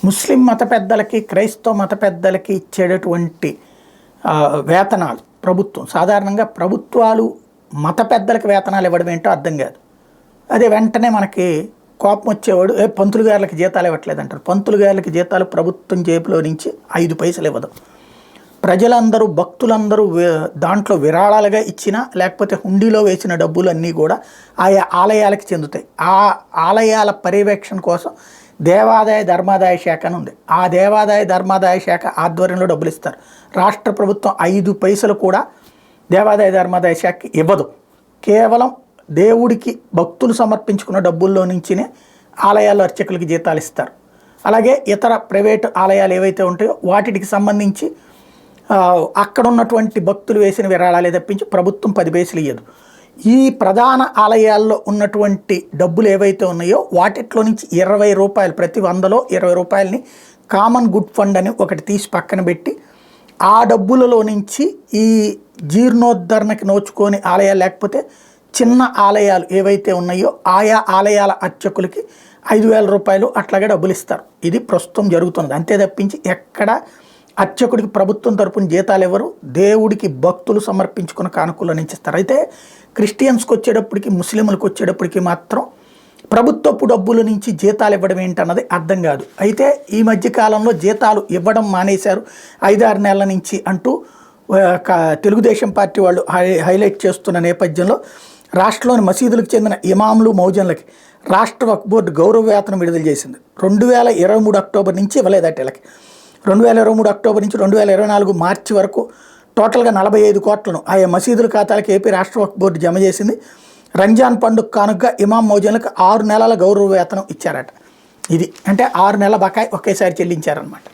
ముస్లిం మత పెద్దలకి క్రైస్తవ మత పెద్దలకి ఇచ్చేటటువంటి వేతనాలు ప్రభుత్వం సాధారణంగా ప్రభుత్వాలు మత పెద్దలకి వేతనాలు ఇవ్వడం ఏంటో అర్థం కాదు. అదే వెంటనే మనకి కోపం వచ్చేవాడు పంతులు గారులకి జీతాలు ఇవ్వట్లేదు అంటారు. పంతులు గారులకి జీతాలు ప్రభుత్వం జేబులో నుంచి 5 పైసలు ఇవ్వదు. ప్రజలందరూ భక్తులందరూ దాంట్లో విరాళాలుగా ఇచ్చినా లేకపోతే హుండీలో వేసిన డబ్బులు అన్నీ కూడా ఆయా ఆలయాలకు చెందుతాయి. ఆ ఆలయాల పర్యవేక్షణ కోసం దేవాదాయ ధర్మాదాయ శాఖ అని ఉంది. ఆ దేవాదాయ ధర్మాదాయ శాఖ ఆధ్వర్యంలో డబ్బులు ఇస్తారు. రాష్ట్ర ప్రభుత్వం 5 పైసలు కూడా దేవాదాయ ధర్మాదాయ శాఖకి ఇవ్వదు. కేవలం దేవుడికి భక్తులు సమర్పించుకున్న డబ్బుల్లో నుంచినే ఆలయాల్లో అర్చకులకి జీతాలు ఇస్తారు. అలాగే ఇతర ప్రైవేటు ఆలయాలు ఏవైతే ఉంటాయో వాటికి సంబంధించి అక్కడ ఉన్నటువంటి భక్తులు వేసిన విరాళాలే తప్పించి ప్రభుత్వం 10 పైసలు ఇవ్వదు. ఈ ప్రధాన ఆలయాల్లో ఉన్నటువంటి డబ్బులు ఏవైతే ఉన్నాయో వాటిలో నుంచి 20 రూపాయలు, ప్రతి 100లో 20 రూపాయలని కామన్ గుడ్ ఫండ్ అని ఒకటి తీసి పక్కన పెట్టి ఆ డబ్బులలో నుంచి ఈ జీర్ణోద్ధరణకి నోచుకొని ఆలయాలు లేకపోతే చిన్న ఆలయాలు ఏవైతే ఉన్నాయో ఆయా ఆలయాల అర్చకులకి 5,000 రూపాయలు అట్లాగే డబ్బులు ఇస్తారు. ఇది ప్రస్తుతం జరుగుతున్నది. అంతే తప్పించి ఎక్కడ అర్చకుడికి ప్రభుత్వం తరపున జీతాలు ఎవరు, దేవుడికి భక్తులు సమర్పించుకున్న కానుకల నుంచి ఇస్తారు. అయితే క్రిస్టియన్స్కి వచ్చేటప్పటికి, ముస్లింలకు వచ్చేటప్పటికి మాత్రం ప్రభుత్వపు డబ్బుల నుంచి జీతాలు ఇవ్వడం ఏంటన్నది అర్థం కాదు. అయితే ఈ మధ్యకాలంలో జీతాలు ఇవ్వడం మానేశారు 5-6 నెలల నుంచి అంటూ తెలుగుదేశం పార్టీ వాళ్ళు హైలైట్ చేస్తున్న నేపథ్యంలో రాష్ట్రంలోని మసీదులకు చెందిన ఇమాంలు, మౌజన్లకి రాష్ట్ర వక్ఫ్ బోర్డు గౌరవ వేతనం విడుదల చేసింది. 2023 అక్టోబర్ నుంచి ఇవ్వలేదట వీళ్ళకి. 2023 అక్టోబర్ నుంచి 2024 మార్చి వరకు టోటల్గా 45 కోట్లను ఆయా మసీదుల ఖాతాలకు ఏపీ రాష్ట్ర వక్ఫ్ బోర్డు జమ చేసింది. రంజాన్ పండుగ కానుకగా ఇమాం మౌజన్లకు 6 నెలల గౌరవ వేతనం ఇచ్చారట. ఇది అంటే 6 నెలల బకాయి ఒకేసారి చెల్లించారనమాట.